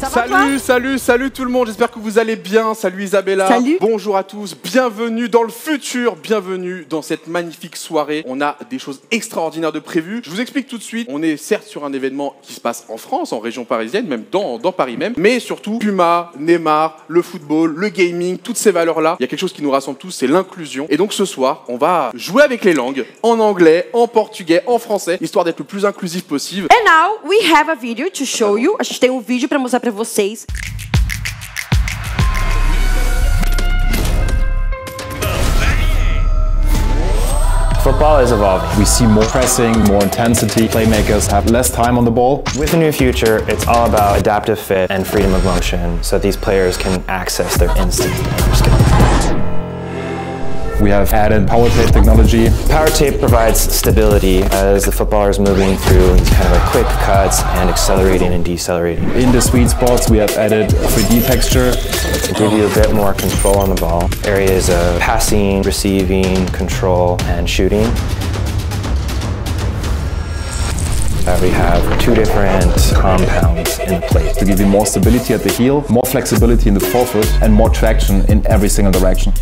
Salut tout le monde, j'espère que vous allez bien. Salut Isabella. Salut. Bonjour à tous, bienvenue dans le futur, bienvenue dans cette magnifique soirée. On a des choses extraordinaires de prévues. Je vous explique tout de suite, on est certes sur un événement qui se passe en France, en région parisienne, même dans Paris même, mais surtout Puma, Neymar, le football, le gaming, toutes ces valeurs-là. Il y a quelque chose qui nous rassemble tous, c'est l'inclusion. Et donc ce soir, on va jouer avec les langues, en anglais, en portugais, en français, histoire d'être le plus inclusif possible. And now we have a video to show you. A gente tem vídeo para mostrar para vocês. Football is evolving. We see more pressing, more intensity. Playmakers have less time on the ball. With the new future, it's all about adaptive fit and freedom of motion so that these players can access their instincts and their skills. We have added power tape technology. Power tape provides stability as the footballer is moving through these kind of like quick cuts and accelerating and decelerating. In the sweet spots, we have added 3D texture To give you a bit more control on the ball. Areas of passing, receiving, control, and shooting. We have two different compounds in the plate. to give you more stability at the heel, more flexibility in the forefoot, and more traction in every single direction.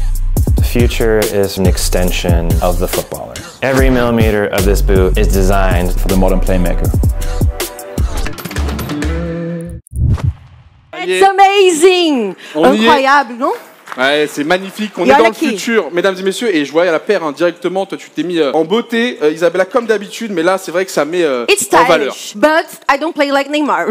The future is an extension of the footballer. Every millimeter of this boot is designed For the modern playmaker. It's amazing! On y est. Incroyable, non? Ouais, c'est magnifique, on Y est en dans a le qui futur, mesdames et messieurs, et je vois à la paire directement, toi tu t'es mis en beauté, Isabella comme d'habitude, mais là c'est vrai que ça met It's en valeur. stylish, but I don't play like Neymar.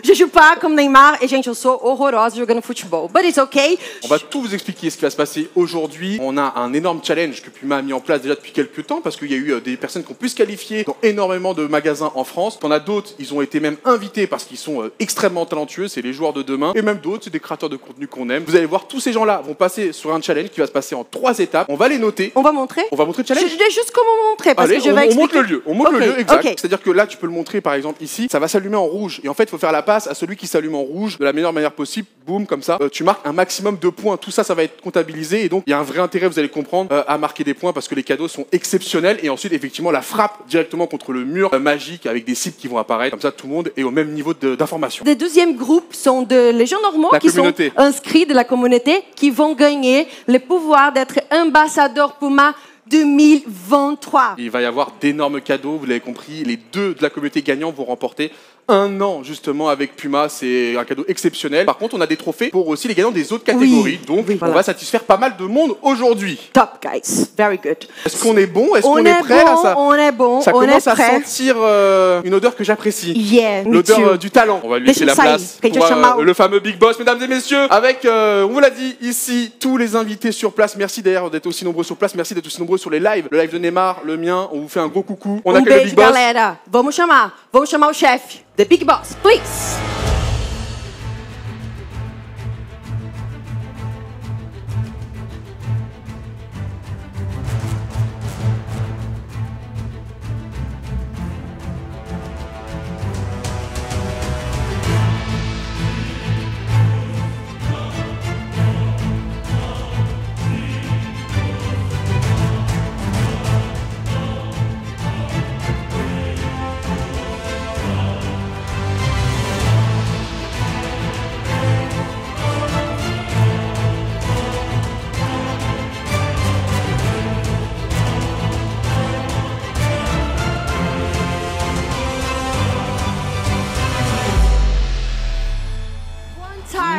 Je joue pas comme Neymar et gente, eu sou horrorosa jogando futebol. But it's okay. On va tout vous expliquer ce qui va se passer aujourd'hui. On a un énorme challenge que Puma a mis en place déjà depuis quelques temps parce qu'il y a eu des personnes qui ont pu se qualifier dans énormément de magasins en France. On a d'autres, ils ont été même invités parce qu'ils sont extrêmement talentueux, c'est les joueurs de demain. Et même d'autres, c'est des créateurs de contenu qu'on aime. Vous allez voir, tous ces gens-là vont passer sur un challenge qui va se passer en 3 étapes. On va les noter. On va montrer? On va montrer le challenge. Je vais juste comment montrer parce Allez, que je vais on montre expliquer. le lieu. On montre Ok, le lieu, exact. ok. C'est-à-dire que là, tu peux le montrer, par exemple, ici. Ça va s'allumer en rouge. Et en fait, il faut faire la passe à celui qui s'allume en rouge de la meilleure manière possible. Boum, comme ça. Tu marques un maximum de points. Tout ça, ça va être comptabilisé. Et donc, il y a un vrai intérêt, vous allez comprendre, à marquer des points parce que les cadeaux sont exceptionnels. Et ensuite, effectivement, la frappe directement contre le mur magique avec des cibles qui vont apparaître. Comme ça, tout le monde est au même niveau d'information. Le deuxième groupe sont les gens normaux La qui sont communauté. inscrits de la communauté qui vont gagner le pouvoir d'être ambassadeur Puma 2023. Il va y avoir d'énormes cadeaux, vous l'avez compris. Les deux de la communauté gagnants vont remporter un an justement avec Puma, c'est un cadeau exceptionnel. Par contre, on a des trophées pour aussi les gagnants des autres catégories. Donc, oui, on voilà. va satisfaire pas mal de monde aujourd'hui. Top, guys. Very good. Est-ce qu'on est bon? Est-ce On qu'on est est prêt là, bon, ça, on est bon, ça on commence est à prêt. sentir une odeur que j'apprécie. Yeah, me L'odeur too. du talent. On va lui laisser la Deixa eu place. sair, que pour, eu chamar o- le fameux Big Boss, mesdames et messieurs, avec, on vous l'a dit, ici, tous les invités sur place. Merci d'ailleurs d'être aussi nombreux sur place. Merci d'être aussi nombreux sur les lives. Le live de Neymar, le mien, on vous fait un gros coucou. On accueille le Beijo, Big Boss. galera. Vamos chamar o chefe, the Big Boss, please.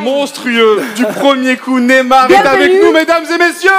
Monstrueux du premier coup, Neymar est avec Bienvenue. nous, mesdames et messieurs.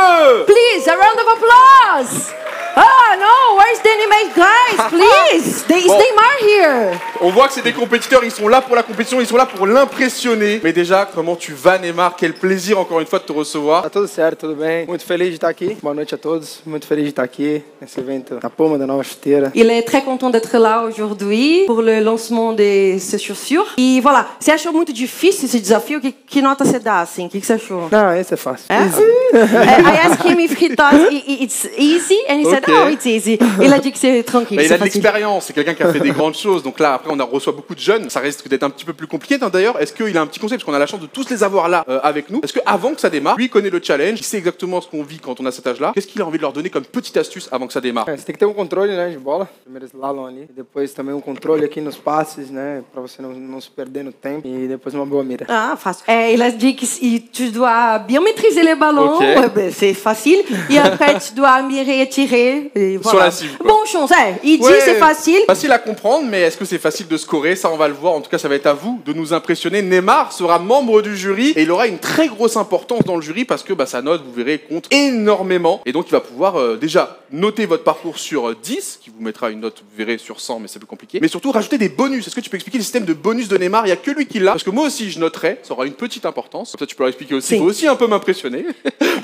Please, a round of applause. Oh no, where's the Neymar guys? Please, is Bon. Neymar here? On voit que c'est des compétiteurs, ils sont là pour la compétition, ils sont là pour l'impressionner. Mais déjà, comment tu vas, Neymar? Quel plaisir encore une fois de te recevoir. Tá tudo certo, tudo bem. Muito feliz de estar aqui. Boa noite a todos. Muito feliz de estar aqui nesse evento da Puma, da nova chuteira. Il est très content d'être là aujourd'hui pour le lancement de ses chaussures. E voilà, você achou muito difícil esse desafio? Que nota você dá, assim? O que você achou? Não, esse é fácil. É? Easy. I asked him if he thought it's easy, and he said, Ok. Oh, it's easy. Il a dit que c'est tranquille. Bah, il c'est a de facile. l'expérience, c'est quelqu'un qui a fait des grandes choses. Donc là, après, on reçoit beaucoup de jeunes. Ça risque d'être un petit peu plus compliqué. D'ailleurs, est-ce qu'il a un petit conseil, parce qu'on a la chance de tous les avoir là avec nous. Est-ce qu'avant que ça démarre, lui il connaît le challenge, il sait exactement ce qu'on vit quand on a cet âge-là. Qu'est-ce qu'il a envie de leur donner comme petite astuce avant que ça démarre? Você tem que ter controle, né, de bola. Primeiro slalom ali. E depois também controle aqui nos passes, né, pra você não se perder no tempo. E depois uma boa mira. Ah, fácil. Il a dit que tu dois bien maîtriser les ballons. Ok. Ouais, ben, c'est facile. Et après, tu dois mirer et tirer. Et voilà. Sur la cible, quoi. Bon chance. Il dit Ouais, c'est facile. Facile à comprendre, mais est-ce que c'est facile de scorer? Ça, on va le voir. En tout cas, ça va être à vous de nous impressionner. Neymar sera membre du jury et il aura une très grosse importance dans le jury parce que sa note, vous verrez, compte énormément. Et donc, il va pouvoir déjà noter votre parcours sur 10, qui vous mettra une note, vous verrez, sur 100, mais c'est plus compliqué. Mais surtout, rajouter des bonus. Est-ce que tu peux expliquer le système de bonus de Neymar? Il n'y a que lui qui l'a. Parce que moi aussi, je noterai. Ça aura une petite importance. Comme ça, tu peux leur expliquer aussi. Il faut aussi un peu m'impressionner.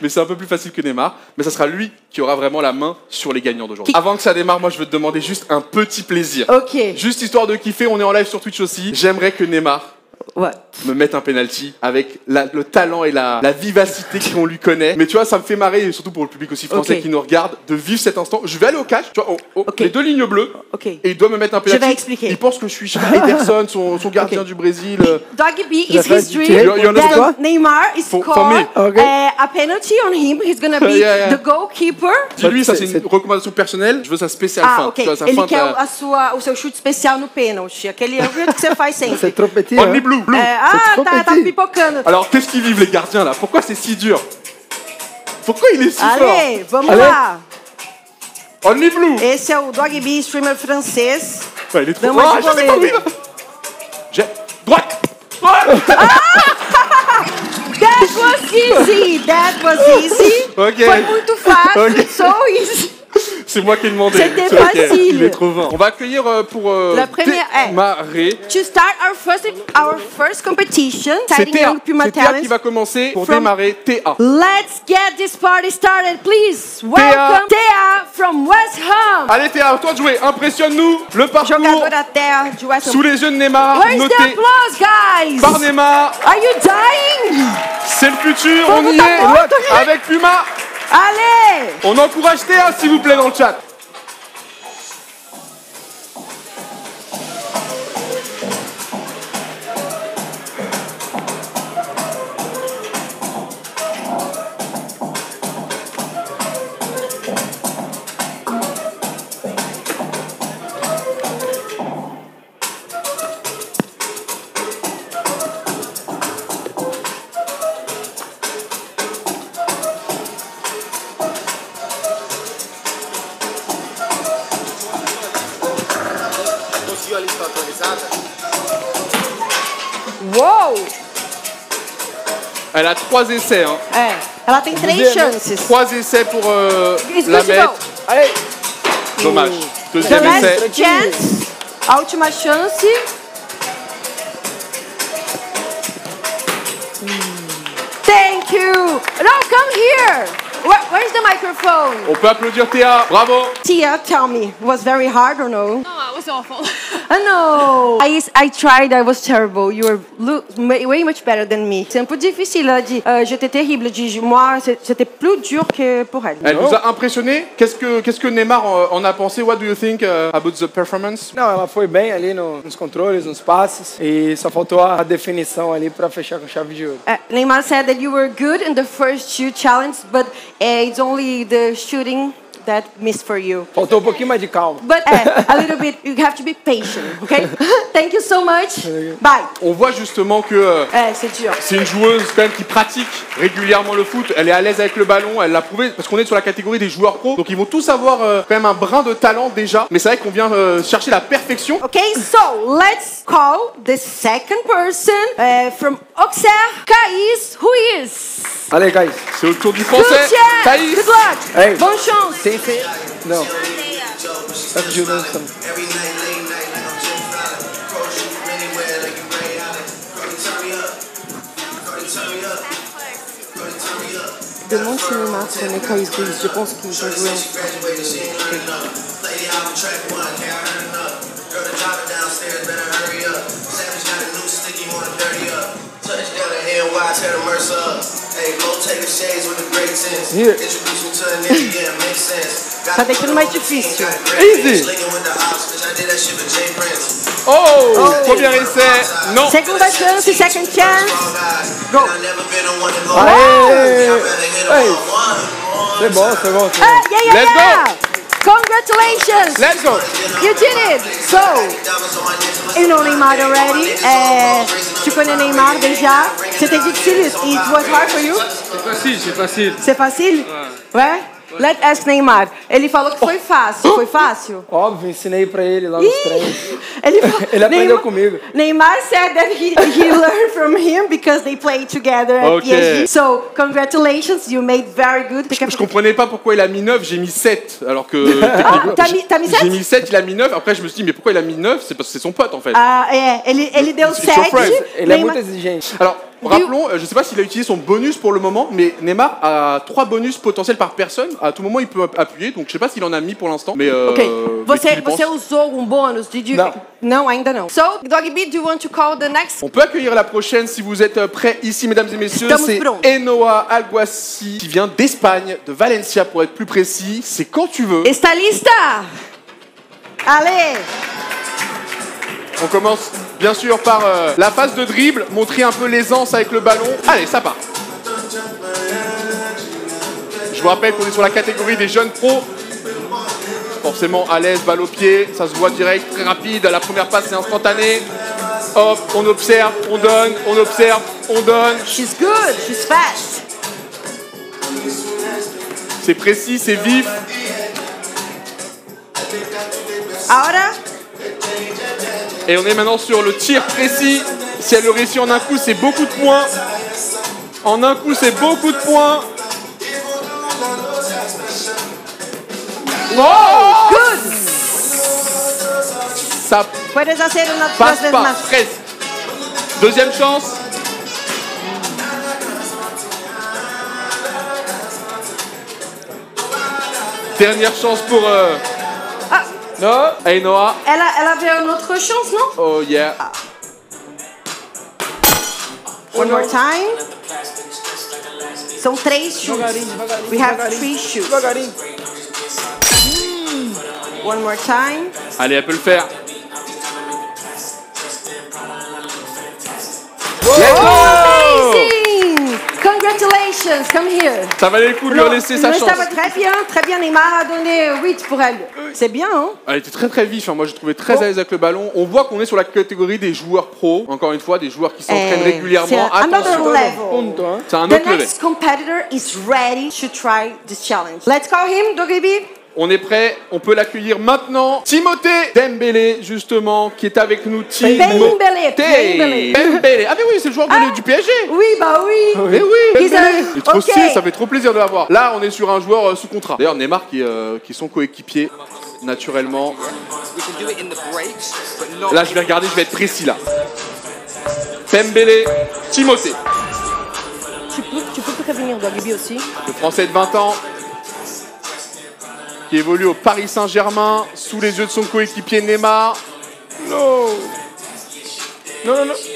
Mais c'est un peu plus facile que Neymar. Mais ça sera lui qui aura vraiment la main sur les gagnants d'aujourd'hui. Avant que ça démarre, moi, je veux te demander juste un petit plaisir. Ok. Juste histoire de kiffer, on est en live sur Twitch aussi. J'aimerais que Neymar Ouais. me mette un penalty avec le talent et la vivacité qu'on lui connaît. Mais tu vois, ça me fait marrer, et surtout pour le public aussi français qui nous regarde, de vivre cet instant. Je vais aller au catch, tu vois, les deux lignes bleues, Ok. et il doit me mettre un penalty. Je vais expliquer. Il pense que je suis Ederson, son gardien du Brésil. Doggy B is fait his du dream tir. You understand? that Neymar is For score me. Okay. a penalty on him. He's gonna be Yeah. the goalkeeper. Dis-lui, ça c'est une c'est- recommandation personnelle, je veux sa spéciale fin. Ok. Tu vois, sa Ele fin, quer t'as- o seu chute especial no pênalti. Aquele é o jeito que você faz Você sempre. tropetia. Only blue. Tá pipocando. Alors, qu'est-ce qu'ils vivent les gardiens là? Pourquoi c'est si dur? Pourquoi il est si fort? Allez, vamos Allez. lá. Only blue. Esse é o Doggy B, streamer francês. Ouais, il est trop Donne-moi fort. du Je sais volet. pas où il va. J'ai... Droite. Droite. That was easy. That was easy. Ok. Foi muito fácil. Ok. So easy. C'est moi qui ai demandé. C'était C'est ok. facile. Il est trop fort. On va accueillir pour La première- démarrer. To start our first competition, C'est Starting Théa. Young Puma C'est Théa qui Talents. va commencer pour From- démarrer TA. Let's get this party started, please. Welcome, Thea from West Ham. Allez Théa, à toi de jouer. Impressionne-nous. Le parcours Jogadora Thea de West Ham. sous les yeux de Neymar. Where's the Noté applause, guys? par Neymar. Are you dying? C'est le futur. Faut On vous y taper. est. Avec Puma. Allez! On encourage Théa s'il vous plaît dans le chat. Uou! Elle a 3 essais. Hein. Ela tem 3 chances. 3 essais pour It's la good to mettre. go. Allez. Dommage. The Deuxième last essai. chance. A última chance. Thank you. No, come here. Where's the microphone? On peut applaudir Théa. Bravo. Tia, tell me, was very hard or no? Oh, it was awful. No. I tried, I was terrible. You were way much better than me. C'est un peu difficile. Elle a dit, j'étais terrible. Elle dit, moi, c'était plus dur que pour elle. Elle nous a impressionné. Qu'est-ce que Neymar en a pensé? What do you think about the performance? Não, ela foi bem ali nos controles, nos passes. E só faltou a definição ali pra fechar com chave de ouro. Neymar said that you were good in the first shoot challenge, but it's only the shooting that missed for you. Faltou um pouquinho mais de calma. But a little bit, you have to be patient, okay? Thank you so much. Bye. On voit justement que C'est dur. c'est une joueuse quand même qui pratique régulièrement le foot. Elle est à l'aise avec le ballon. Elle l'a prouvé parce qu'on est sur la catégorie des joueurs pros. Donc ils vont tous avoir quand même un brin de talent déjà. Mais c'est vrai qu'on vient chercher la perfection. Okay, so let's call the second person from Auxerre, Caís Ruiz. Allez, guys. C'est au tour du Good français. chance. Thaïs. Good luck. Hey. Bonne chance. Tem fe... Não. Tá ajudando também. Every night, late night, like I'm Jim Fallon. Pro shoot from anywhere, like you Ray Allen. Cardi, turn me up. Cardi, turn me up. Cardi, turn me up. Demande si Neymar connaît Caís Ruiz. Je pense qu'ils vont jouer She graduated, she ain't learning enough. Play the album track one, can't heard enough. Girl, the driver downstairs, better hurry up. Savage got a new sticky, wanna dirty up. Touchdown in NY, tear the Mercer up. Hey, go take the shades with the great sense. Here. Introduce me to a nigga, yeah, it makes sense. Tá deixando mais difícil. Easy. Linking with the ops, bitch, I did that shit with Jay Prince. Oh, premier essai. Non. Segunda chance, second chance. Go. I never been the one to go. Aê! I'd rather hit him Hey. on one. C'est bon, c'est bon. Ah, yeah, Let's yeah. Congratulations. Let's go. You did it. So, you know Neymar already. Tu connais Neymar déjà. C'était difficile. It was hard for you. C'est facile. C'est facile? Ouais. Let's ask Neymar. Ele falou que foi fácil. Foi fácil? Óbvio, ensinei pra ele lá nos treinos. Ele aprendeu comigo. Neymar said that he learned from him because they played together at Ok. PSG. So, congratulations, you made very good. Je comprenais pas pourquoi il a mis 9, j'ai mis 7. Alors que. t'as mis 7? J'ai mis 7, il a mis 9. Après, je me suis dit, mais pourquoi il a mis 9? C'est parce que c'est son pote en fait. Ah, ele deu It's your 7. friend. Ele é muito exigente. Alors, rappelons, je sais pas s'il a utilisé son bonus pour le moment, mais Neymar a 3 bonus potentiels par personne. À tout moment, il peut appuyer. Donc, je sais pas s'il en a mis pour l'instant. Mais. Ok. mais qui y pense. Você usou bônus? Did you... Não. Não, ainda não. So, Doggy B, do you want to call the next? On peut accueillir la prochaine si vous êtes prêts ici, mesdames et messieurs. Estamos C'est prontos. Enoa Alguassi qui vient d'Espagne, de Valencia pour être plus précis. C'est quand tu veux. Está lista? Allez! On commence bien sûr par la phase de dribble, montrer un peu l'aisance avec le ballon. Allez, ça part. Je vous rappelle qu'on est sur la catégorie des jeunes pros. Forcément à l'aise, balle au pied, ça se voit direct, très rapide. La première passe c'est instantané. Hop, on observe, on donne, on observe, on donne. She's good, she's fast. C'est précis, c'est vif. Ahora, Et on est maintenant sur le tir précis. Si elle le réussit en un coup, c'est beaucoup de points. En un coup, c'est beaucoup de points. Oh, good! ça Puedes hacer una passe dos veces pas, más. presque. Deuxième chance. Dernière chance pour Ah, Ainoa. ela veio une autre chance, non? Oh yeah. One more time. São 3 shoots. We have 3 shoots. Devagarinho. One more time. Allez, elle peut le faire. Amazing! Congratulations, come here. Ça valait le coup de lui laisser sa Non, chance. ça va très bien. Neymar a donné 8 pour elle. C'est bien, hein? Elle était très très vif, hein. Moi j'ai trouvé très à l'aise avec le ballon. On voit qu'on est sur la catégorie des joueurs pros. Encore une fois, des joueurs qui s'entraînent régulièrement. c'est another Attention, level. Ponto, hein. c'est un The autre level. next competitor is ready to try this challenge. Let's call him, Doggy B. On est prêt, on peut l'accueillir maintenant. Timothée Dembélé, justement, qui est avec nous. Dembélé. Dembélé. Ah mais oui, c'est le joueur du PSG. Oui, bah oui. Mais oui, He's Dembélé. a- Il est trop Ok. stylé, ça fait trop plaisir de l'avoir. Là, on est sur un joueur sous contrat. D'ailleurs, Neymar qui est son coéquipier, naturellement. Là, je vais regarder, je vais être précis là. Dembélé, Timothée, Tu peux prévenir Doggy B aussi. le Français de 20 ans, qui évolue au Paris Saint-Germain, sous les yeux de son coéquipier Neymar. Non. Non. Si.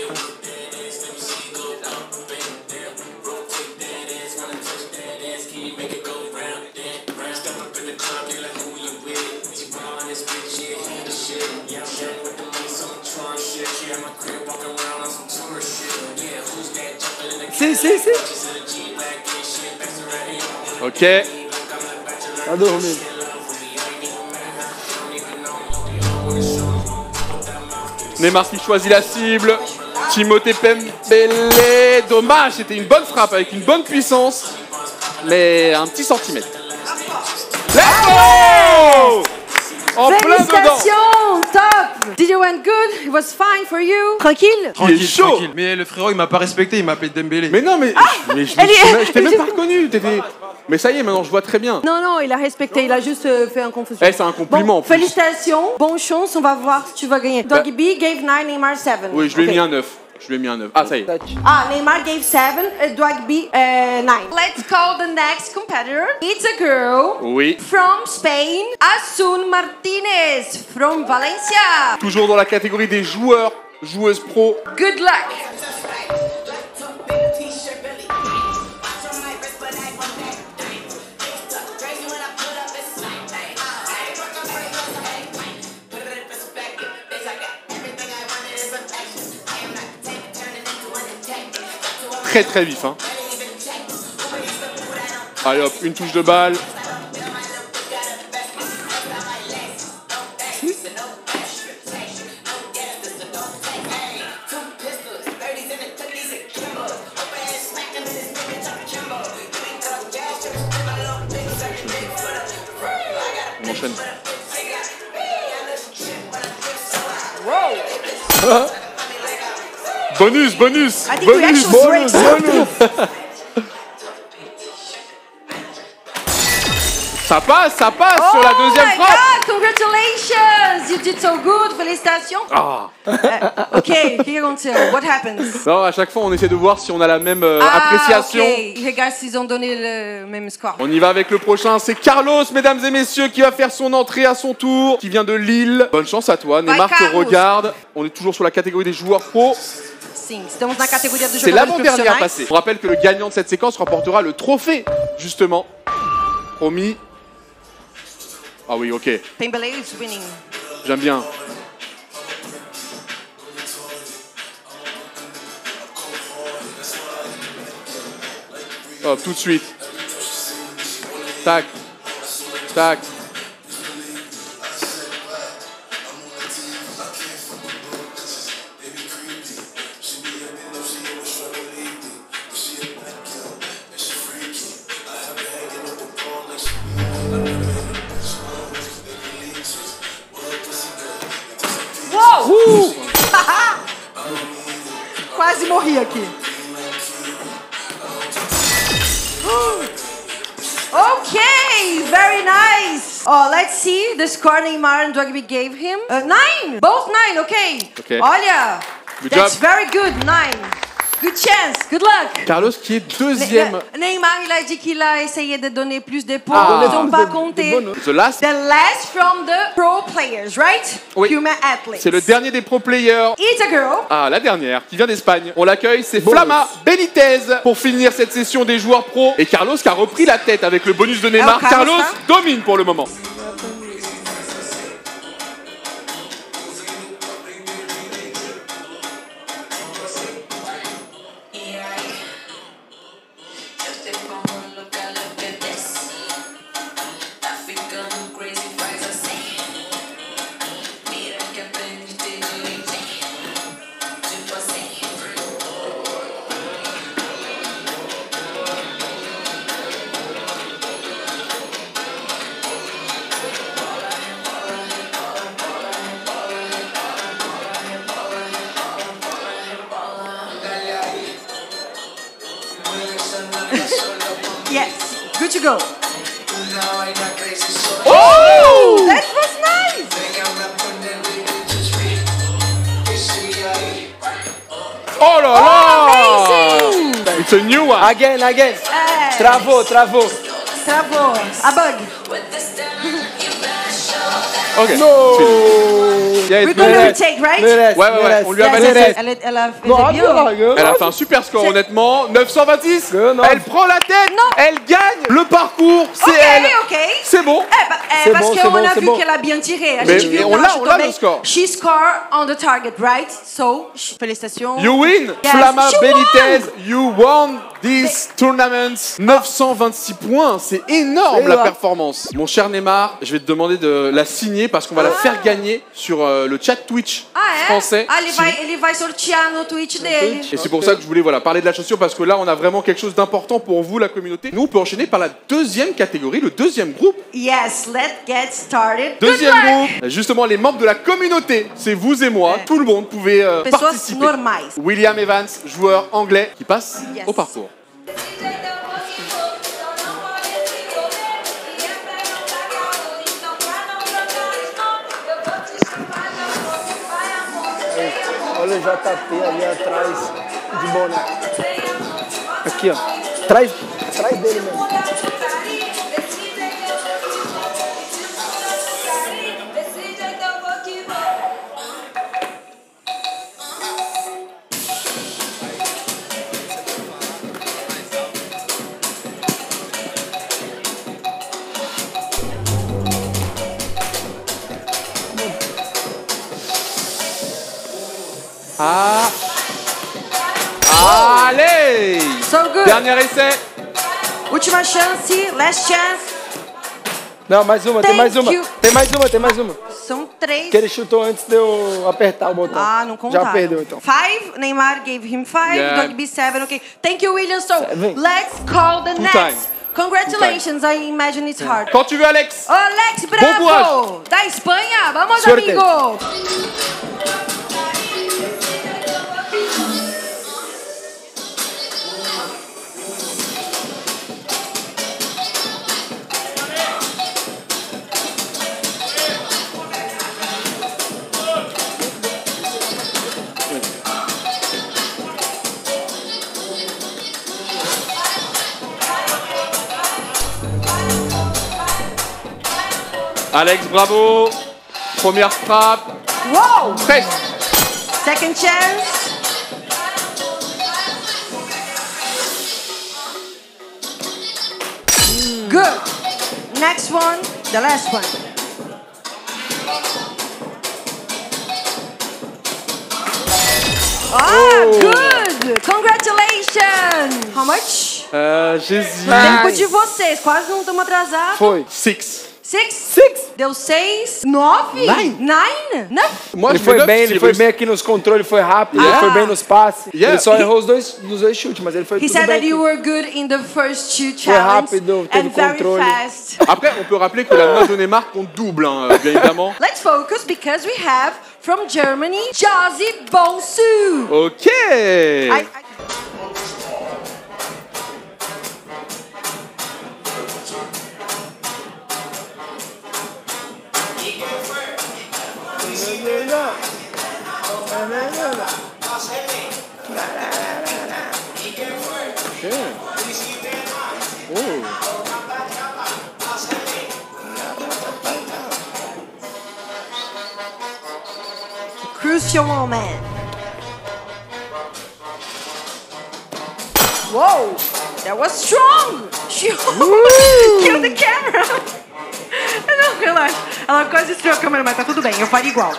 Ok. Tá dormindo. Neymar qui choisit la cible. Timothée Dembélé. Dommage, c'était une bonne frappe avec une bonne puissance. Mais un petit centimètre. Let's go! En plein dedans. Félicitations, top. Did you went good? It was fine for you. Tranquille. Il est chaud. Tranquille. Mais le frérot, il m'a pas respecté, il m'a appelé Dembélé. Mais non, mais, elle est- je t'ai même pas reconnu. Mais ça y est, maintenant je vois très bien. Non, il a respecté, il a juste fait un confusion. Eh, c'est un compliment, Bon, en plus. félicitations, bonne chance, on va voir si tu vas gagner. Doggy B gave 9, Neymar 7. Oui, je lui ai Ok. mis un 9. Je lui ai mis un 9. Ah, ça y est. Ah, Neymar gave 7, Doggy B 9. Let's call the next competitor. It's a girl Oui. from Spain, Asun Martinez from Valencia. Toujours dans la catégorie des joueurs, joueuses pro. Good luck. très très vif. Hein. Allez hop, une touche de balle. On enchaîne. Bonus, bonus, I think we bonus, actually bonus, break bonus. Ça passe sur la deuxième Oh my frappe. God, congratulations! You did so good, félicitations. Ah. Ok, here until, what happens? Non, à chaque fois, on essaie de voir si on a la même appréciation. Ok, regarde s'ils ont donné le même score. On y va avec le prochain, c'est Carlos, mesdames et messieurs, qui va faire son entrée à son tour, qui vient de Lille. Bonne chance à toi, Neymar te Carlos. regarde. On est toujours sur la catégorie des joueurs pro. Sim, estamos na categoria dos C'est jogadores l'avant-dernière profissionais. passée. On rappelle que le gagnant de cette séquence remportera le trophée, justement. Promis. Ah oui, ok, Pembele is winning. j'aime bien. Hop, tout de suite. Tac. Tac. Uou! Quase morri aqui. Okay, very nice. Oh, let's see the score Neymar and Rugby gave him. 9, both 9, okay. Okay. Olha, Good that's job. very good, 9. Good chance, good luck. Carlos qui est deuxième. Neymar, il a dit qu'il a essayé de donner plus de points. Ah. Ils n'ont pas compté. The last, The last from the pro players, right? Oui. Human athletes. c'est le dernier des pro players. It's a girl. Ah, la dernière, qui vient d'Espagne. On l'accueille, c'est Flama Benitez pour finir cette session des joueurs pro. Et Carlos qui a repris la tête avec le bonus de Neymar. Alors, Carlos, Carlos domine pour le moment. Yes, good to go. Oh! That was nice. Oh là là! Amazing. It's a new one. Again. Yes. Travou. Travou. A bug. Ok. Yeah, We're it's gonna Benitez. retake, right? Ouais, on lui a validé. Elle a fait bien. Elle a fait un super score, honnêtement. 926. Non. Elle prend la tête. Non. Elle gagne le parcours. C'est Ok, elle. ok. C'est bon. Parce bon, qu'on a c'est vu bon. qu'elle a bien tiré. Mais J'ai vu on dans l'a, je on l'a, tombais. le score. She scored on the target, right? So, félicitations. You win. Yes. Flama She Benitez. won. You won this tournament. 926 points. C'est énorme C'est la vrai. performance. Mon cher Neymar, je vais te demander de la signer parce qu'on va la faire gagner sur le chat Twitch Ah, é? français. Ah, ele vai sortear no Twitch dele. Et c'est pour ça que je voulais parler de la chaussure parce que là on a vraiment quelque chose d'important pour vous la communauté. Nous on peut enchaîner par la deuxième catégorie, le deuxième groupe. Yes, let's get started. Deuxième Good luck. groupe, justement les membres de la communauté, c'est vous et moi, Ouais. tout le monde pouvait Pessoas participer. normais. William Evans, joueur anglais qui passe Yes. au parcours. Olha o JP ali atrás de boné. Aqui, ó. Atrás dele mesmo. Ah. Allez! Dernier essai. Última chance, last chance. Não, mais uma, tem Thank mais uma. you. Tem mais uma, tem mais uma. São 3. Que ele chutou antes de eu apertar o botão. Ah, não contaram. Já perdeu, então. 5, Neymar gave him 5, Yeah. Dogby 7, okay. Thank you, William. So, 7. let's call the next. time. Congratulations, I imagine it's hard. Quand tu veux, Alex. Alex courage. Bravo, da Espanha. Vamos, Suerte. amigo. Alex, bravo. Première frappe. Wow. Presque. Second chance. Good. Next one, the last one. Good. Congratulations. How much? J'hésite. Tempo de vocês, quase não estamos atrasados. Foi. 6. 6? Deu 6. 9? Nine. 9? Não. Moi, Ele je foi mets bem, neuf, ele foi Cyrus. bem aqui nos controles, foi rápido, Ah. ele foi bem nos passes. Yeah. Ele só errou os dois chutes, mas ele foi He tudo said bem that you aqui. were good in the first two challenges rápido, teve and very controle. fast. Après, on peut rappeler que la main de Neymar compte double, hein, bien évidemment. Let's focus because we have from Germany, Josie Bonsu. Ok. Crucial moment. Whoa, that was strong. She killed the camera. Não, relaxa. Ela quase destruiu a câmera, mas tá tudo bem. Eu faria igual.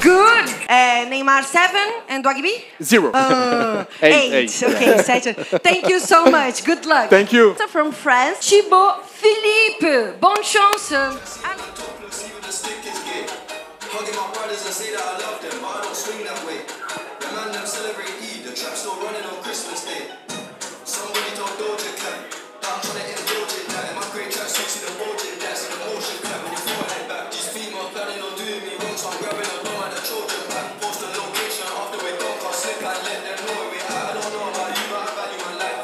Good. Neymar 7 and Dogby? 0. 8. Okay, 7. Thank you so much. Good luck. Thank you. So from France, Thibaut Philippe. Bonne chance. See what the stick is gay. Hugging my brothers and say that I love them, but I don't swing that way. The man them celebrate Eid, the trap still running on Christmas Day. Somebody told Doja Cat that I'm trying to indulge in that. In my great track, so see the bulging, that's in the motion clap when you throw it back. These females planning on doing me wrong, so I'm grabbing a bomb at the children back. Post the location after we don't can't slip and let them know where we at. I don't know about you, but I value my life.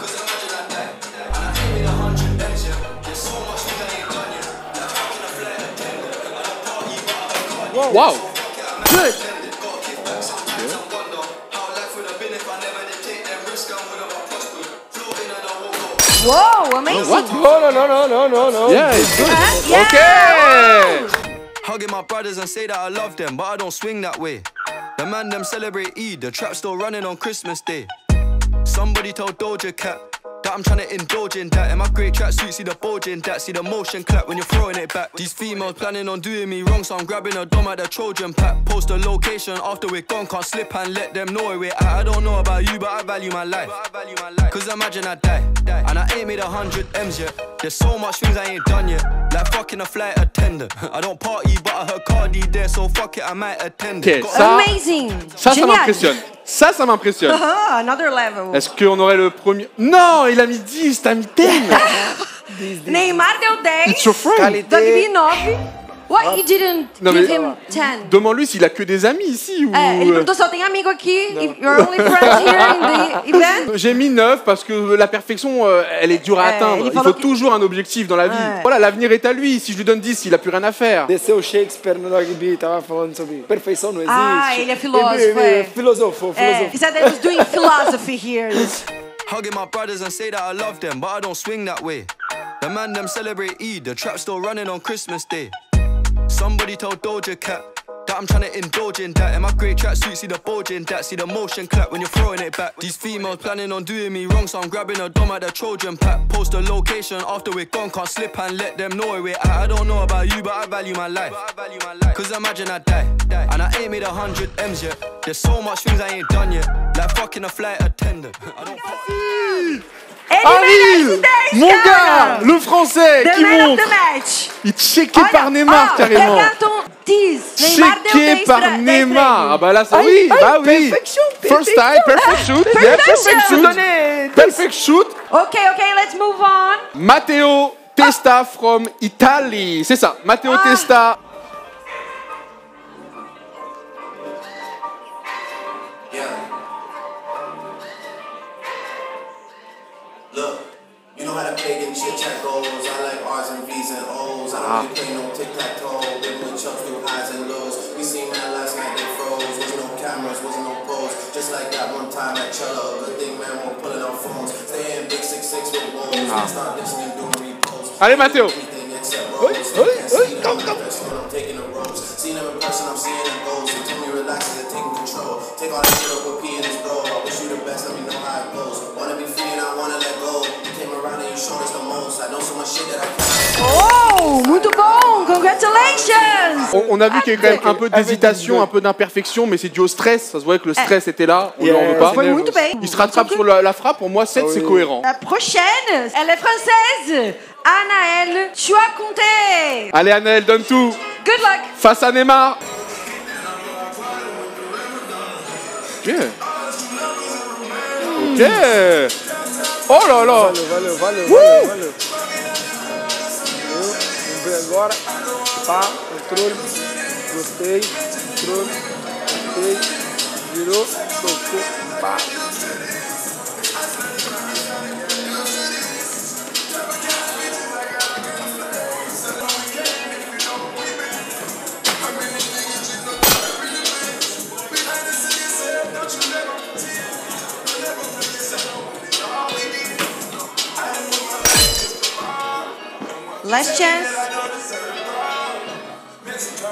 Cause imagine I die, and I ain't made 100 M's yet. There's so much things I ain't done yet. Like fucking a flight attendant. I don't party, but I don't cardi. Wow. Good. Gotta kick back sometimes and wonder how life would have been if I never did take that risk and would have prospered. Floating and I woke up. Whoa, amazing. No. Yeah, it's good. Yeah. Ok. Hugging my brothers and say that I love them, but I don't swing that way. The man them celebrate Eid, the trap still running on Christmas Day. Somebody told Doja Cat that I'm trying to indulge in that. In my great tracksuit, see the bulge in that. See the motion clap when you're throwing it back. These females planning on doing me wrong, so I'm grabbing a dome at the Trojan pack. Post the location after we're gone, can't slip and let them know where we're at. I don't know about you, but I value my life. Cause imagine I die, and I ain't made 100 M's yet. There's so much things I ain't done yet. Like fucking a flight attendant. I don't party, but I heard Cardi there, so fuck it, I might attend it. Ok, ça, Amazing. ça Génial. m'impressionne. Ça m'impressionne. Ah, another level. Est-ce qu'on aurait le premier... Non, il a mis 10, t'as mis 10. Neymar deu 10. It's your friend. Dogby 9. Why you didn't Non, give mais- him 10? Demande-lui s'il a que des amis ici ou... Ele perguntou só tem amigo aqui. If you're only friends here in the event. J'ai mis 9 parce que la perfection, elle est dure à atteindre. il Il faut faut que- toujours un objectif dans la vie. Ouais. Voilà, l'avenir est à lui. Si je lui donne 10, il a plus rien à faire. Desceu o Shakespeare no Rugby, tava falando sobre perfeição não existe. Ah, ele é filósofo, Ele é. filosofou. He said that he was doing philosophy here. Hugging my brothers and say that I love them, but I don't swing that way. The man them celebrate Eid, the trap still running on Christmas Day. Somebody told Doja Cat that that I'm trying to indulge in that. In my grey tracksuit, see the bulge in that. See the motion clap when you're throwing it back. These females planning on doing me wrong, so I'm grabbing a dom at the Trojan pack. Post the location after we're gone, can't slip and let them know where we're at. I don't know about you, but I value my life. Cause imagine I die, and I ain't made 100 M's yet. There's so much things I ain't done yet, like fucking a flight attendant. I don't Arrive, mon gars, le français The qui man of monte. the match. Il est checké par Neymar carrément. Regarde ton tease. Neymar deu Checké 10 par pra- 10 Neymar. Ah bah là ça Aïe, oui, aïe, bah oui. perfection, First time, perfect shoot. Yeah, perfect shoot. Perfect shoot. Okay, let's move on. Matteo Testa from Italy. C'est ça, Matteo Testa. Look, you know how to play them chit chat goals. I like R's and V's and O's. I don't really play no tic-tac-toe. Been with Chucks through highs and lows. We seen man last night, they froze. Was no cameras, was no pose. Just like that one time at Cello. Good thing man won't pull it on phones. Stay in big 6'6" with woes. Start listening, doing reposts. Allez Matteo. Anything except roads. I'm taking the ropes. Seen them in person, I'm seeing them goals. So tell me relax, they're taking control. Take all that shit up with P and his bro. I wish you the best, let me know how it goes. Wanna be free and I wanna let go. You came around and you showed us the most. I know so much shit that I can't. Oh, muito bom. Congratulations. On a vu qu'il y a quand même un peu d'hésitation, un peu d'imperfection, mais c'est dû au stress. Ça se voyait que le stress était là, on lui en veut pas. Foi muito bem. Il se rattrape sur la frappe, pour moi 7 c'est cohérent. La prochaine, elle est française. Anaëlle Chouakonte. Allez Anaël, donne tout. Good luck. Face à Neymar. Ok. Ok. Oh là là. Valeu. Vamos ver agora. Pá, controle. Gostei. Controle. Gostei. Virou. Tocou. Pá. Last chance. Let's go.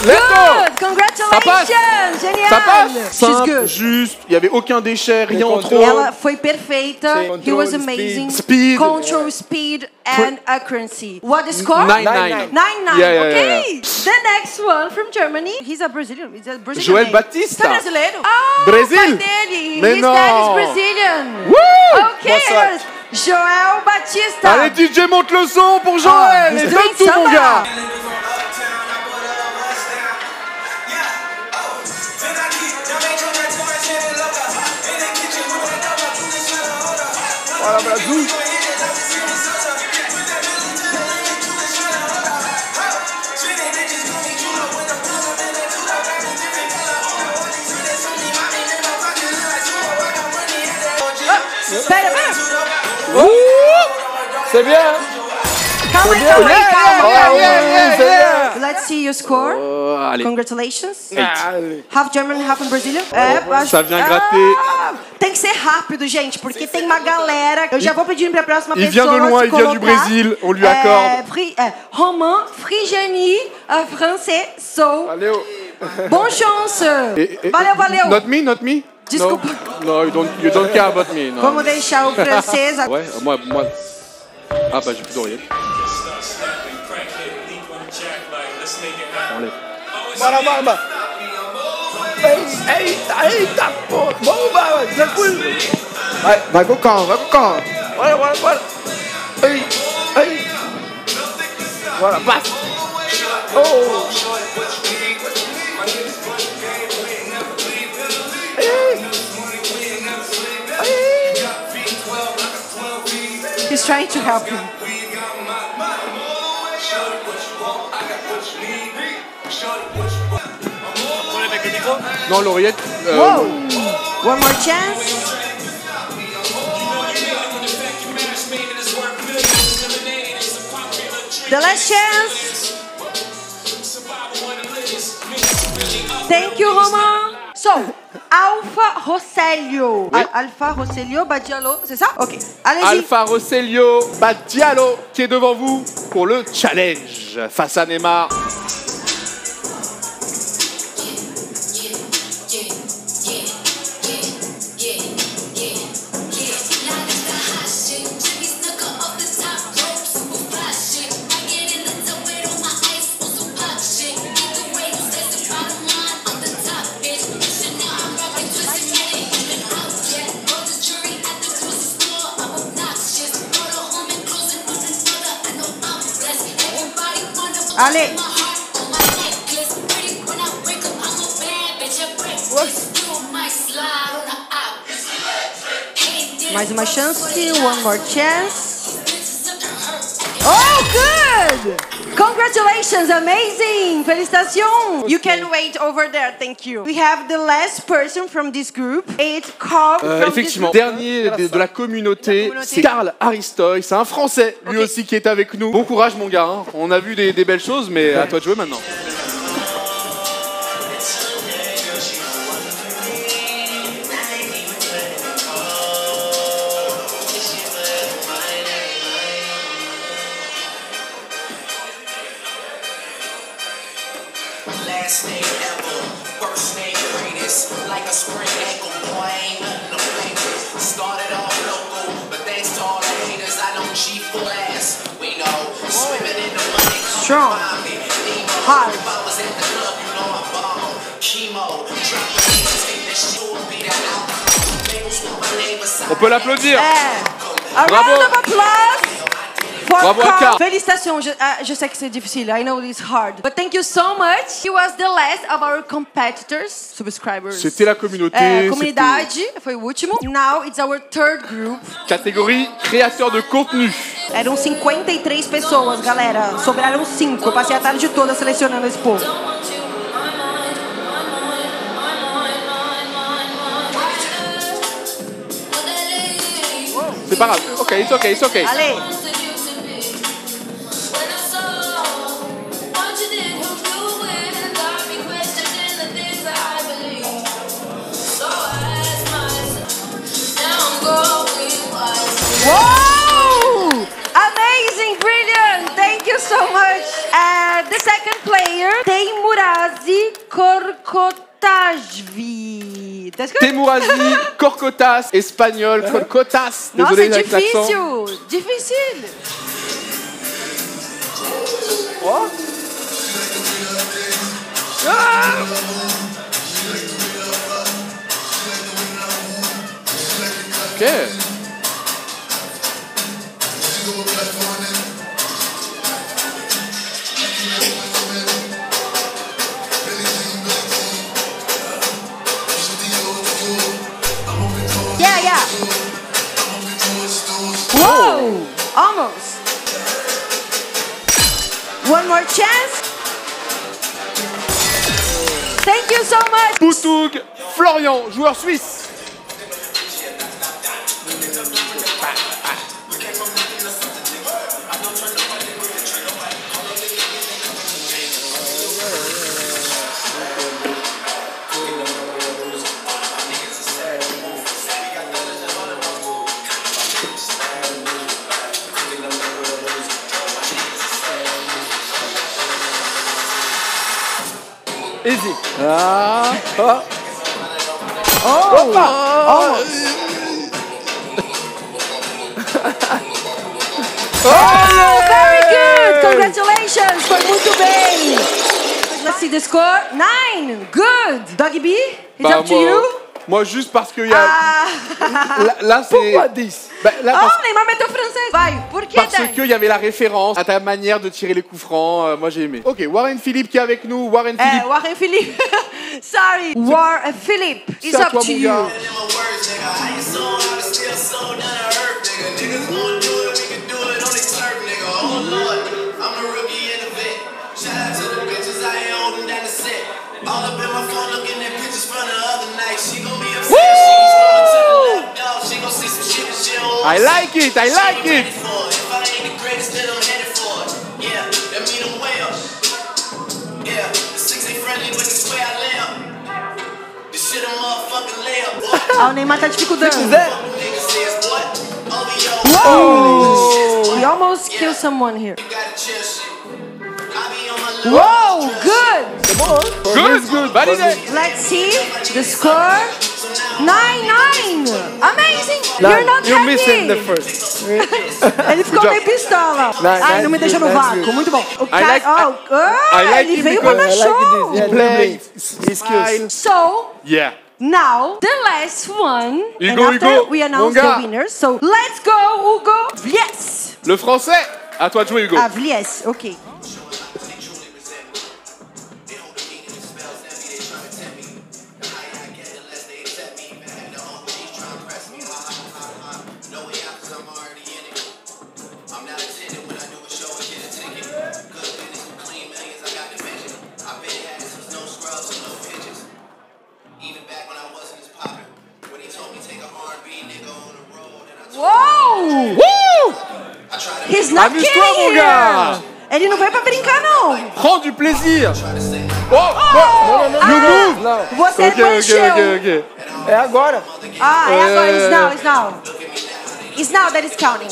Good. Congratulations. Génial. Ça passe. She's Simple, good. juste, il n'y avait aucun déchet, rien en trop. Ela foi perfeita. Sim. He was Control, amazing. speed. Control, speed, and accuracy. What the score? 9-9. 9-9. Yeah. Okay. The next one from Germany. He's a Brazilian. He's a Brazilian Joel name. Batista. Você é brasileiro? Ah, Brasil. o pai dele. Mais His non. dad is Brazilian. Woo! Okay. Joel Batista. Allez DJ, monte le son pour Joël. he's Et doing donne tout mon samba. gars. Bora, Brasil. Pera. C'est bien. Calma. Yeah. Let's see your score. Allez. Congratulations. Ah, Half German, half Brazilian. Ça vient gratter. Tem que ser rápido, gente, porque tem uma galera. Eu já vou pedindo pra próxima Il pessoa. vient de loin, se il vient du colocar. Brésil, on lui accorde. Romain Frigeni, français, so. valeu. Bonne chance. Valeu. Not me. Desculpa. No, you don't care about me. No. Vamos deixar o francês. Ouais, moi. Ah bah j'ai plus d'oreillette. Enlève. Bora, Barba. Eita, pô. Vamos, Barba. Tranquilo. Vai com calma. Bora. Ei. Bora, passa. Oh. He's trying to help him. Non, l'oreillette. Whoa. One more chance. The last chance. Thank you, Romain. So, Alpha Rosselio. Alpha Rosselio, Badialo, c'est ça? Ok. Allez-y. Alpha Rosselio Badialo qui est devant vous pour le challenge face à Neymar. Allez. Mais uma chance, one more chance. Oh, good! Congratulations, amazing! Félicitations! You can wait over there, thank you. We have the last person from this group. It's Carl from Effectivement, this group. dernier de la communauté, c'est Karl Aristoy. C'est un Français, lui aussi, qui est avec nous. Bon courage, mon gars. Hein. On a vu des belles choses, mais à toi de jouer maintenant. Last name ever, first name greatest, like a sprained ankle, boy, ain't nothing to play with. Started off local, but thanks to all the haters, I know G4 ass. We know, swimming in the money, Strong. Hard. If I was at the club, you know I ball. Chemo, dropping these, think this shit will be the outcome. Labels with my name beside. On peut l'applaudir. A Bravo. round of applause. Bravo à Carl. Félicitations, je sais que c'est difficile. I know it's hard. But thank you so much. He was the last of our competitors, subscribers. C'était la communauté. Comunidade, foi o último. Now it's our third group. Catégorie créateur de contenu. Eram 53 pessoas, galera. Sobraram 5. Eu passei a tarde toda selecionando esse povo. C'est pas grave. Ok, it's okay, it's okay. Allez. Whoa! Amazing, brilliant. Thank you so much. The second player, Teimurazi Korkotajvi. That's good. Teimurazi Korkotas, espagnol, Korkotas. Non, Désolé c'est avec l'accent. difficile. Difficile. Oh. Ah. Ok. Yeah. Whoa! Almost. One more chance. Thank you so much. Poutoug, Florian, joueur suisse. Easy. Ah. Ah. Oh! Oh, very good! Congratulations! Foi muito bem! Let's see the score. 9. Good! Doggy B, it's up to you. Moi, juste parce qu'il y a. Là, c'est. Pourquoi 10? Là, Oh, Neymar meteu francês. Vai, por que parce 10? qu'il y avait la référence à ta manière de tirer les coups francs. Moi, j'ai aimé. Ok, Warren Philippe qui est avec nous. Warren Philippe. Warren Philippe. Sorry. Warren Philippe, it's C'est à up toi, to mon you. gars. All up in my phone looking at pictures from the other night. She gon' be upset. She's going to the left, dog. She gon' see some shit that she don't I like it, I like it. If I ain't the greatest, then I'm headed for it. Yeah, that mean I'm well. Yeah, the six ain't friendly, but it's where I live. This shit a motherfucking layup. Ah, o Neymar tá dificultando. Nigga says what? Whoa! We almost killed someone here. You gotta chill shit. I be on my little Whoa, good! Good, validé. Let's see the score. 9-9. Amazing! You're not You're happy. missing the first. Ele ficou meio pistola. Ai, não me deixa no That's vácuo. good. Muito bom. O I like- I like ele it veio because para I show. like this. Yeah, Play, his skills. So, Yeah. now, the last one. And Hugo, after Hugo, we announce mon the gars. winners. So, let's go, Hugo. Yes. Le français. À toi de jouer, Hugo. Ah, Vlies, ok. He's not Amuse-toi, kidding mon here. gars. Ele não veio pra brincar, não. Prends du plaisir. Oh, Não. Você manchou. ok. É agora. Ah, é agora. It's now. It's now that it's counting.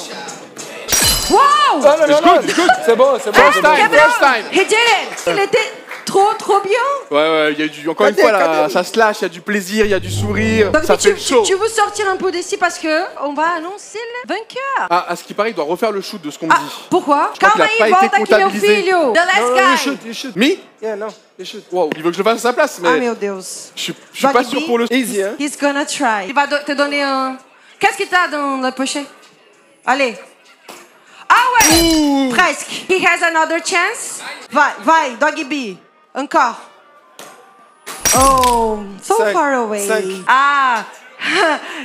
Wow! Non. C'est bon. First time, first time. He did it. Il était trop bien. Ouais, il y a du, encore une fois, là, ça se lâche, il y a du plaisir, il y a du sourire, Donc ça fait le show. tu veux sortir un peu d'ici parce que on va annoncer le vainqueur. Ah, à ce qui paraît, il doit refaire le shoot de ce qu'on me dit. Pourquoi? Je crois Calma qu'il a aí, pas volta été aqui, meu comptabilisé. filho. The last guy. You shoot. Me? Yeah, non. You shoot. Wow, il veut que je le fasse à sa place, mais Ah, meu Deus. je suis pas sûr pour le... Easy, hein? He's gonna try. Il va te donner un... Qu'est-ce que t'as dans la pochette? Allez. Ah ouais! Presque. He has another chance. Vai, Doggy B. Encore. Oh, so Cinq. far away. Ah!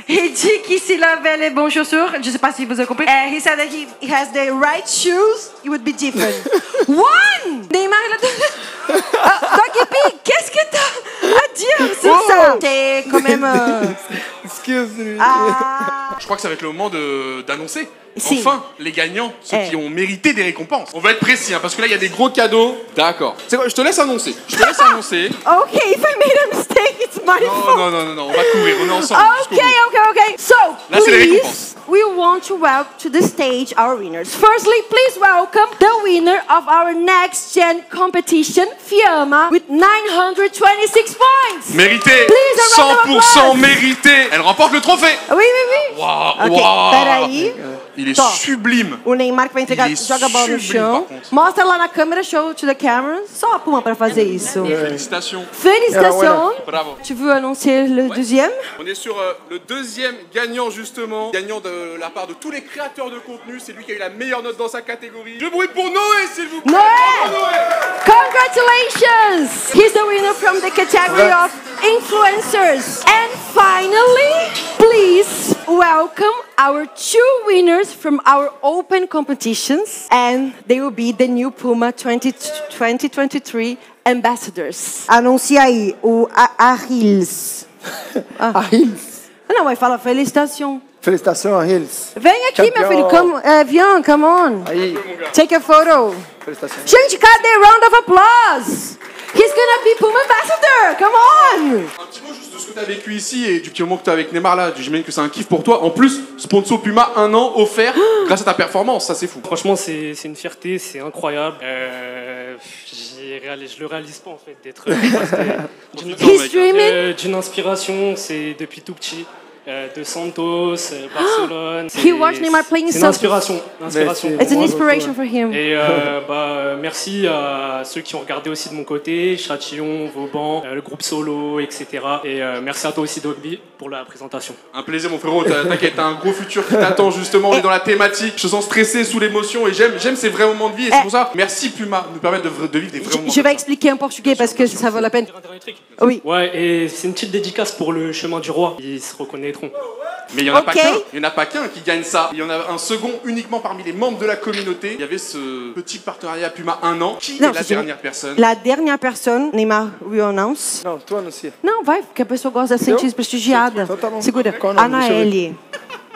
Il dit que s'il avait les bonnes chaussures, je sais pas si vous avez compris. He said that he has the right shoes, it would be different. One! Neymar, il a donné... Doggy B, qu'est-ce que t'as à dire sur ça? C'est quand même... Excuse me. Ah... Je crois que ça va être le moment d'annoncer. Si. Enfin, les gagnants, ceux qui ont mérité des récompenses. On va être précis, hein, parce que là, il y a des gros cadeaux. D'accord. C'est quoi? Je te laisse annoncer. Okay, if I made a mistake, it's my fault. Non, on va courir, on est ensemble. jusqu'au bout. Okay. So, Là, c'est les récompenses. we want to welcome to the stage our winners. Firstly, please welcome the winner of our next gen competition, Fiamma, with 926 points. Mérité. Please, a round of 100% applause. mérité. Elle remporte le trophée. Oui. Waouh, Ok, waouh. peraí. Il est Tó. sublime. O Neymar que vai entregar, Ele é joga a bola no sublime, chão. par contre. Mostra lá na câmera, show to the camera. Só a Puma pra fazer isso. Félicitations. Félicitations. Bravo. Tu veux annoncer le deuxième? On est sur le deuxième gagnant justement, gagnant de la part de tous les créateurs de contenu. C'est lui qui a eu la meilleure note dans sa catégorie. Du bruit pour Noé, s'il vous plaît. Noé! Bravo, Noé. Congratulations! He's the winner from the category of influencers. And finally, please welcome our two winners from our open competitions, and they will be the new Puma 2023 ambassadors. Anuncia aí o Ahils. Ahils. Não, mas fala felicitação. Félicitations, Ahils. Vem aqui, meu filho. Viens, come on. Aí. Take a photo. Félicitations. Gente, cadê round of applause? He's gonna be Puma ambassador. Come on. Un petit mot juste de ce que tu as vécu ici et du petit moment que tu as avec Neymar là. J'imagine que c'est un kiff pour toi. En plus, sponsor Puma 1 an offert grâce à ta performance. Ça, c'est fou. Franchement, c'est une fierté, c'est incroyable. Je le réalise pas en fait d'être He's dreaming. d'une inspiration, c'est depuis tout petit. De Santos, Barcelone. He watched Neymar playing C'est une Santos. inspiration. It's an inspiration for him. Et merci à ceux qui ont regardé aussi de mon côté, Châtillon, Vauban, le groupe Solo, etc. Et merci à toi aussi, Dogby, pour la présentation. Un plaisir, mon frérot. T'inquiète, t'as un gros futur qui t'attend justement. On est dans la thématique. Je te sens stressé, sous l'émotion et j'aime ces vrais moments de vie. Et c'est pour ça, merci Puma de nous permettre de vivre des vrais moments. Je vais expliquer en portugais parce que ça vaut la peine. Oui. Ouais, et c'est une petite dédicace pour le chemin du roi. Ils se reconnaîtront. Mais il n'y en a Ok. pas qu'un. Il y en a pas qu'un qui gagne ça. Il y en a un second uniquement parmi les membres de la communauté. Il y avait ce petit partenariat Puma 1 an. Qui Non, est la c'est- dernière personne? La dernière personne, Neymar will announce. Não, tu anuncia. Não, vai, porque a pessoa gosta de se sentir prestigiada. Então tá bom. Segura. Qual o nome? Deixa eu Anaele.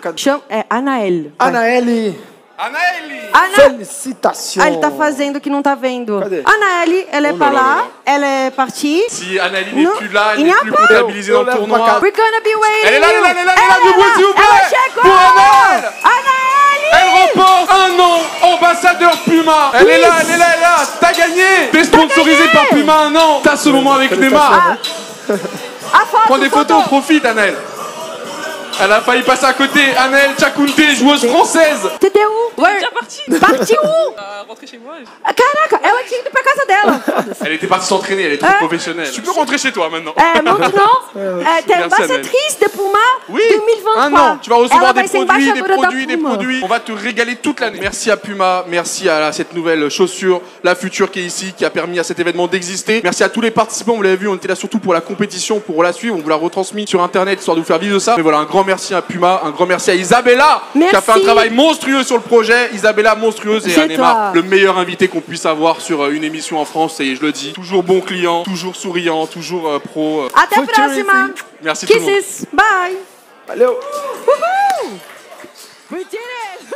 Cadê? É Anael. Vai. Anaeli. Anaëli! Félicitations. Ah, ele tá fazendo o que não tá vendo. Cadê? Anaeli, ela é Oh pra là là lá, là. ela é partie. Si Anaëli n'est Non, plus là, elle il n'est n'y a plus pas. comptabilisée dans le Yo, tournoi. We're gonna be waiting. Elle est là, elle est là, elle est là, elle est là, Elle du bruit, s'il vous plaît. Ela chegou! Pour Anaël. Anaeli! Elle remporte 1 an, ambassadeur Puma. Elle est là, elle est là, elle est là. T'as gagné. T'es sponsorisé par Puma 1 an. T'as ce moment avec Neymar. A foto, Prends des photos, profite, Anaël. Elle a failli passer à côté. Anaël Tchakounté, joueuse française. T'étais où? Déjà parti. Partiu où? Rentrer chez moi. Caraca, ela tinha ido pra casa dela. Foda-se. Elle était partie s'entraîner, elle est trop professionnelle. Tu peux rentrer chez toi maintenant. Maintenant, t'es Merci, ambassadrice de Puma Oui, 2023. 1 an. Tu vas recevoir Ela des vai ser produits, des embaixadora da produits, des Puma. produits. On va te régaler toute l'année. Merci à Puma, merci à cette nouvelle chaussure, la future qui est ici, qui a permis à cet événement d'exister. Merci à tous les participants, vous l'avez vu, on était là surtout pour la compétition, pour la suivre. On vous l'a retransmis sur internet, histoire de vous faire vivre ça. Mais voilà, un grand merci à Puma, un grand merci à Isabella, qui a fait un Merci. travail monstrueux sur le projet. Isabella monstrueuse et C'est à Neymar, toi. le meilleur invité qu'on puisse avoir sur une émission en France. Et je le dis, toujours bon client, toujours souriant, toujours pro. Até a próxima. Merci tout le monde. Kisses. Bye. Valeu. Woohoo! We did it!